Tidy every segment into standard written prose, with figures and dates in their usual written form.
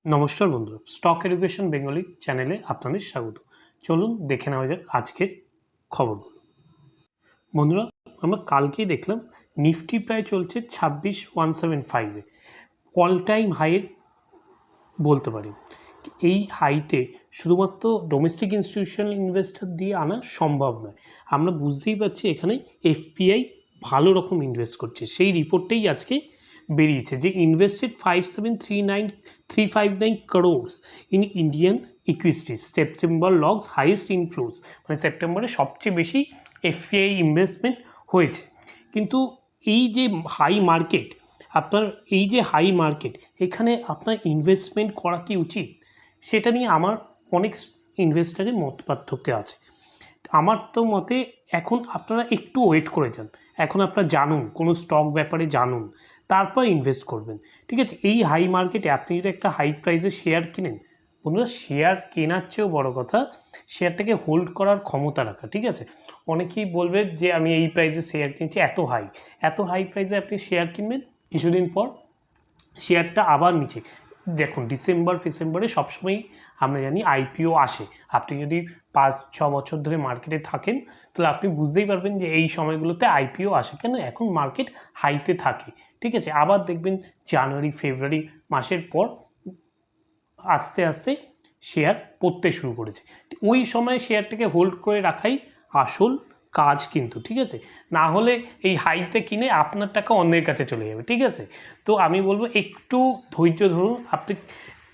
নমস্কার বন্ধুরা, stock education Bengali চ্যানেলে আপনাদের স্বাগত। চলুন দেখে নেওয়া যাক আজকের খবরগুলো। বন্ধুরা, আমরা কালকেই দেখলাম নিফটি প্রায় চলছে 26,175-এ, অল টাইম হাইয়ের বলতে পারি। এই হাইতে শুধুমাত্র ডোমেস্টিক ইনস্টিটিউশনাল ইনভেস্টর দিয়ে আনা সম্ভব নয়। আমরা বুঝতেই পারছি এখানে এফপিআই ভালো রকম ইনভেস্ট করছে। সেই রিপোর্টটাই আজকে বেরিয়েছে যে invested 57,359 crores in Indian equities, September logs highest inflows, মানে সেপ্টেম্বরে সবচেয়ে বেশি এফপিআই ইনভেস্টমেন্ট হয়েছে। কিন্তু এই যে হাই মার্কেট, আপনার এই যে হাই মার্কেট, এখানে আপনার ইনভেস্টমেন্ট করা কি উচিত, সেটা নিয়ে আমার অনেক ইনভেস্টারের মত পার্থক্য আছে। আমার তো মতে এখন আপনারা একটু ওয়েট করে যান, এখন আপনারা জানুন, কোনো স্টক ব্যাপারে জানুন, তারপর ইনভেস্ট করবেন। ঠিক আছে, এই হাই মার্কেটে আপনি যদি একটা হাই প্রাইসে শেয়ার কিনেন, বন্ধুরা শেয়ার কেনার চেয়েও বড় কথা শেয়ারটাকে হোল্ড করার ক্ষমতা রাখা। ঠিক আছে, অনেকেই বলবে যে আমি এই প্রাইসে শেয়ার কিনছি, এত হাই প্রাইসে আপনি শেয়ার কিনবেন, কিছুদিন পর শেয়ারটা আবার নিচে। দেখুন ডিসেম্বরে সবসময়ই আমরা জানি আইপিও আসে। আপনি যদি 5-6 বছর ধরে মার্কেটে থাকেন তাহলে আপনি বুঝতেই পারবেন যে এই সময়গুলোতে আইপিও আসে কেন, এখন মার্কেট হাইতে থাকে। ঠিক আছে, আবার দেখবেন জানুয়ারি ফেব্রুয়ারি মাসের পর আস্তে আস্তে শেয়ার পড়তে শুরু করেছে। ওই সময় শেয়ারটাকে হোল্ড করে রাখাই আসল কাজ কিন্তু। ঠিক আছে, না হলে এই হাইতে কিনে আপনার টাকা অন্যের কাছে চলে যাবে। ঠিক আছে, তো আমি বলবো একটু ধৈর্য ধরুন। আপনি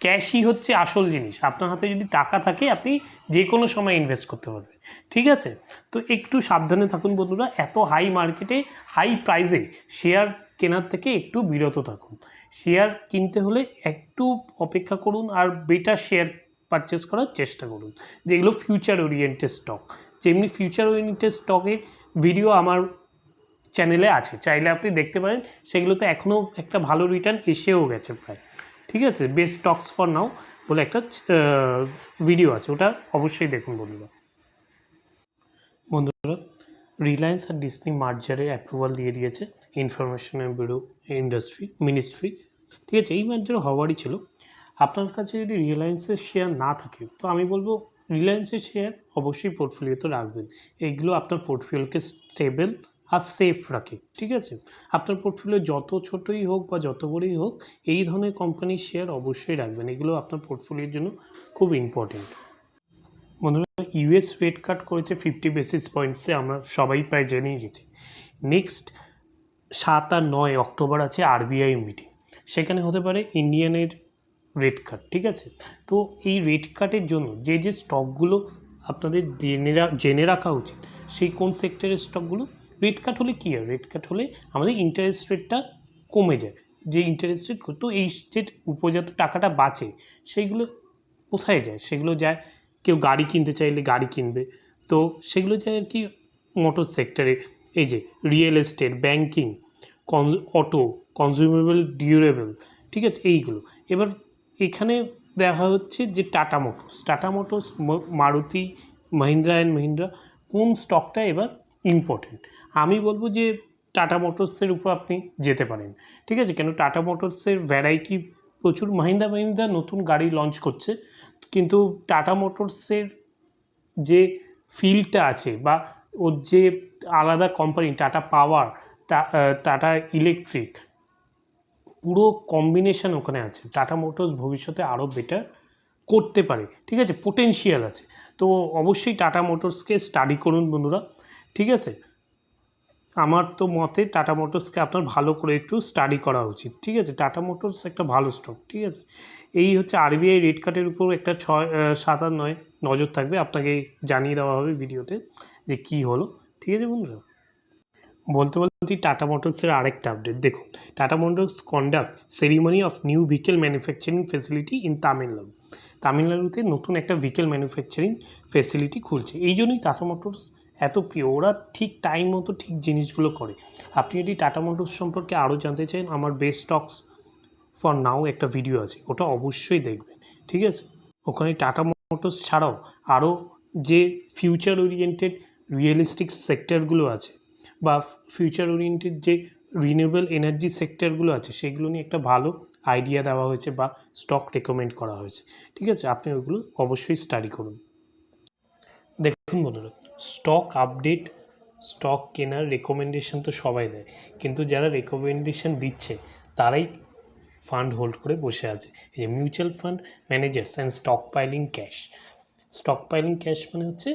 ক্যাশই হচ্ছে আসল জিনিস, আপনার হাতে যদি টাকা থাকে আপনি যে কোনো সময় ইনভেস্ট করতে পারবেন। ঠিক আছে, তো একটু সাবধানে থাকুন বন্ধুরা, এত হাই মার্কেটে হাই প্রাইসে শেয়ার কেনার থেকে একটু বিরত থাকুন। শেয়ার কিনতে হলে একটু অপেক্ষা করুন আর বেটার শেয়ার পারচেস করার চেষ্টা করুন, যেগুলো ফিউচার ওরিয়েন্টেড স্টক। যেমনি ফিউচার ওরিয়েন্টেড স্টকের ভিডিও আমার চ্যানেলে আছে, চাইলে আপনি দেখতে পারেন। সেগুলোতে এখনও একটা ভালো রিটার্ন এসেও গেছে প্রায়। ঠিক আছে, বেস্ট স্টকস ফর নাও বলে একটা ভিডিও আছে, ওটা অবশ্যই দেখুন বন্ধুরা। রিলায়েন্স আর ডিসনি মার্জারের অ্যাপ্রুভাল দিয়ে দিয়েছে ইনফরমেশন ব্যুরো মিনিস্ট্রি। ঠিক আছে, এই মার্জার হওয়ারই ছিল। আপনার কাছে যদি রিলায়েন্সের শেয়ার না থাকে তো আমি বলবো রিলায়েন্সের শেয়ার অবশ্যই পোর্টফোলিওতে রাখবেন। এইগুলো আপনার পোর্টফোলিওকে স্টেবল আর সেফ রাখে। ঠিক আছে, আপনার পোর্টফোলিও যত ছোটোই হোক বা যত বড়ই হোক, এই ধরনের কোম্পানির শেয়ার অবশ্যই রাখবেন। এগুলো আপনার পোর্টফোলিওর জন্য খুব ইম্পর্টেন্ট। বন্ধুরা, ইউএস রেট কাট করেছে 50 বেসিস পয়েন্টসে, আমরা সবাই প্রায় জেনেই গেছি। নেক্সট 7 আর 9 অক্টোবর আছে আরবিআই মিটিং, সেখানে হতে পারে ইন্ডিয়ানের রেট কাট। ঠিক আছে, তো এই রেট কাটের জন্য যে যে স্টকগুলো আপনাদের জেনে রাখা উচিত, সেই কোন সেক্টরের স্টকগুলো। রেট কাট হলে কী হয়, রেট কাট হলে আমাদের ইন্টারেস্ট রেটটা কমে যায়। যে ইন্টারেস্ট রেট, তো এই যে উপজাত টাকাটা বাঁচে সেইগুলো কোথায় যায়, সেগুলো যায় কেউ গাড়ি কিনতে চাইলে গাড়ি কিনবে, তো সেগুলো যায় আর কি মোটর সেক্টরে। এই যে real estate, banking, auto, consumable durable. ঠিক আছে, এইগুলো। এবার এখানে দেখা হচ্ছে যে tata motors, Maruti, Mahindra and Mahindra, কোন স্টকটা এবার ইম্পর্টেন্ট। আমি বলবো যে টাটা মোটরসের উপর আপনি যেতে পারেন। ঠিক আছে, কেন টাটা মোটরসের ভ্যারাইটি প্রচুর। মহিন্দ্রা নতুন গাড়ি লঞ্চ করছে, কিন্তু টাটা মোটরসের যে ফিল্ডটা আছে বা ওর যে আলাদা কোম্পানি টাটা পাওয়ার, টাটা ইলেকট্রিক, পুরো কম্বিনেশন ওখানে আছে। টাটা মোটরস ভবিষ্যতে আরও বেটার করতে পারে। ঠিক আছে, পোটেনশিয়াল আছে, তো অবশ্যই টাটা মোটরসকে স্টাডি করুন বন্ধুরা। ঠিক আছে, আমার তো মতে টাটা মোটরসকে আপনার ভালো করে একটু স্টাডি করা উচিত। ঠিক আছে, টাটা মোটরস একটা ভালো স্টক। ঠিক আছে, এই হচ্ছে আরবিআই রেট কাটের উপর একটা 7 আর 9 নজর থাকবে, আপনাকে জানিয়ে দেওয়া হবে ভিডিওতে যে কী হলো। ঠিক আছে বন্ধুরা, বলতে টাটা মোটরসের আরেকটা আপডেট দেখুন। Tata motors conduct ceremony of new vehicle manufacturing facility in তামিলনাড়ুতে নতুন একটা ভেহিকেল ম্যানুফ্যাকচারিং ফেসিলিটি খুলছে। এই জন্যই টাটা মোটরস এত প্রিয়, ওরা ঠিক টাইম মতো ঠিক জিনিসগুলো করে। আপনি যদি টাটা মোটরস সম্পর্কে আরও জানতে চান, আমার বেস্ট স্টকস ফর নাও একটা ভিডিও আছে, ওটা অবশ্যই দেখবেন। ঠিক আছে, ওখানে টাটা মোটরস ছাড়াও আরও যে ফিউচার ওরিয়েন্টেড রিয়েলিস্টিক সেক্টরগুলো আছে বা ফিউচার ওরিয়েন্টেড যে রিনিউয়েবল এনার্জি সেক্টরগুলো আছে, সেগুলো নিয়ে একটা ভালো আইডিয়া দেওয়া হয়েছে বা স্টক রেকমেন্ড করা হয়েছে, ঠিক আছে? আপনি ওগুলো অবশ্যই স্টাডি করুন। দেখুন বন্ধুরা, স্টক আপডেট, স্টক কেনার রেকমেন্ডেশন তো সবাই দেয়, কিন্তু যারা রেকমেন্ডেশন দিচ্ছে তারাই ফান্ড হোল্ড করে বসে আছে। এই যে mutual fund managers and stock piling cash. Stock piling cash মানে হচ্ছে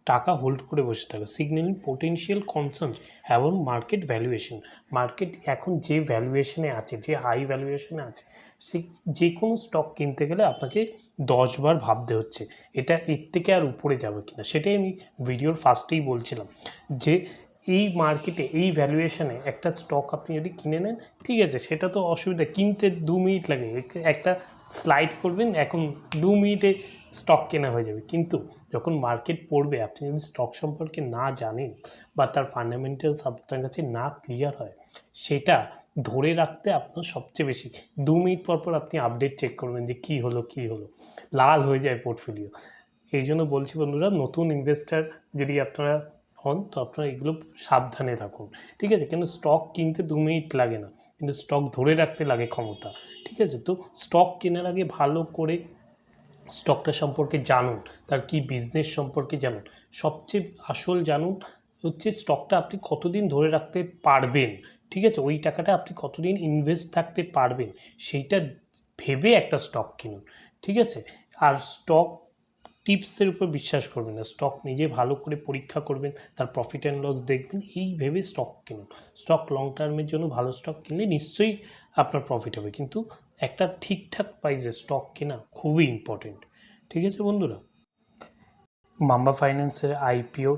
টাকা হোল্ড করে বসে থাকা, সিগন্যালিং পোটেনশিয়াল কনসার্নস এবং মার্কেট ভ্যালুয়েশন। মার্কেট এখন যে ভ্যালুয়েশনে আছে, যে হাই ভ্যালুয়েশনে আছে, সে যে কোনো স্টক কিনতে গেলে আপনাকে 10বার ভাবতে হচ্ছে এটা এর থেকে আর উপরে যাবে কিনা। সেটাই আমি ভিডিওর ফার্স্টেই বলছিলাম যে এই মার্কেটে এই ভ্যালুয়েশনে একটা স্টক আপনি যদি কিনে নেন, ঠিক আছে, সেটা তো অসুবিধা, কিনতে 2 মিনিট লাগে, একটা স্লাইড করবেন, এখন 2 মিনিটে স্টক কেনা হয়ে যাবে। কিন্তু যখন মার্কেট পড়বে, আপনি যদি স্টক সম্পর্কে না জানেন বা তার ফান্ডামেন্টালস আপনার কাছে না ক্লিয়ার হয়, সেটা ধরে রাখতে আপনার সবচেয়ে বেশি 2 মিনিট পর পর আপনি আপডেট চেক করবেন যে কী হলো, লাল হয়ে যায় পোর্টফোলিও। এই জন্য বলছি বন্ধুরা, নতুন ইনভেস্টার যদি আপনারা হন তো আপনারা এগুলো সাবধানে থাকুন, ঠিক আছে? কেন স্টক কিনতে 2 মিনিট লাগে না, কিন্তু স্টক ধরে রাখতে লাগে ক্ষমতা, ঠিক আছে? তো স্টক কেনার আগে ভালো করে স্টকটা সম্পর্কে জানুন, তার কি বিজনেস সম্পর্কে জানুন, সবচেয়ে আসল জানুন হচ্ছে স্টকটা আপনি কতদিন ধরে রাখতে পারবেন, ঠিক আছে? ওই টাকাটা আপনি কতদিন ইনভেস্ট থাকতে পারবেন সেইটা ভেবে একটা স্টক কিনুন, ঠিক আছে? আর স্টক টিপসের উপর বিশ্বাস করবেন না, স্টক নিজে ভালো করে পরীক্ষা করবেন, তার প্রফিট অ্যান্ড লস দেখবেন, এই ভেবে স্টক কিনুন। স্টক লং টার্মের জন্য ভালো স্টক কিনলে নিশ্চয়ই আপনার প্রফিট হবে, কিন্তু একটা ঠিকঠাক প্রাইসে স্টক কেনা খুবই ইম্পর্টেন্ট, ঠিক আছে বন্ধুরা? মাম্বা ফাইন্যান্সের আইপিও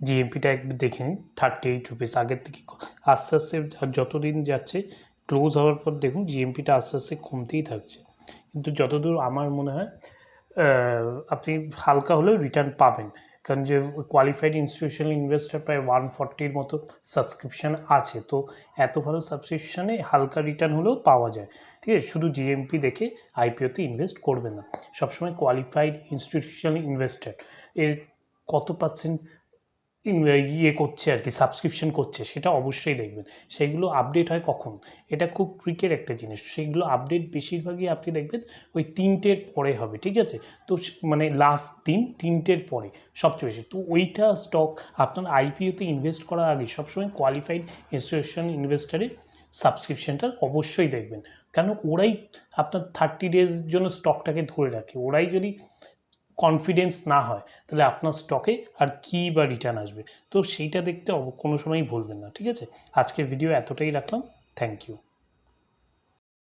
জিএমপিটা একটু দেখে নিন, 38 রুপিস আগের থেকে আস্তে আস্তে যতদিন যাচ্ছে ক্লোজ হওয়ার পর দেখুন জিএমপিটা আস্তে আস্তে কমতেই থাকছে, কিন্তু যতদূর আমার মনে হয় আপনি হালকা হলেও রিটার্ন পাবেন, কারণ যে কোয়ালিফাইড ইনস্টিটিউশনাল ইনভেস্টার প্রায় 140-র মতো সাবস্ক্রিপশান আছে, তো এত ভালো সাবস্ক্রিপশানে হালকা রিটার্ন হলেও পাওয়া যায়, ঠিক আছে? শুধু জিএমপি দেখে আইপিওতে ইনভেস্ট করবেন না, সবসময় কোয়ালিফাইড ইনস্টিটিউশনাল ইনভেস্টার এর কত পার্সেন্ট করছে আর কি, সাবস্ক্রিপশন করছে, সেটা অবশ্যই দেখবেন। সেগুলো আপডেট হয় কখন, এটা খুব ট্রিকের একটা জিনিস, সেগুলো আপডেট বেশিরভাগই আপনি দেখবেন ওই 3টের পরে হবে, ঠিক আছে? তো মানে লাস্ট দিন 3টের পরে সবচেয়ে বেশি, তো ওইটা স্টক আপনার আইপিওতে ইনভেস্ট করার আগে সবসময় কোয়ালিফাইড ইনস্টিটিউশনাল ইনভেস্টারের সাবস্ক্রিপশনটা অবশ্যই দেখবেন, কারণ ওরাই আপনার 30 ডেজ জন্য স্টকটাকে ধরে রাখে। ওরাই যদি কনফিডেন্স না হয় তাহলে আপনার স্টকে আর কী বা রিটার্ন আসবে, তো সেইটা দেখতে কোনো সময়ই ভুলবেন না, ঠিক আছে? আজকের ভিডিও এতটাই রাখলাম, থ্যাংক ইউ।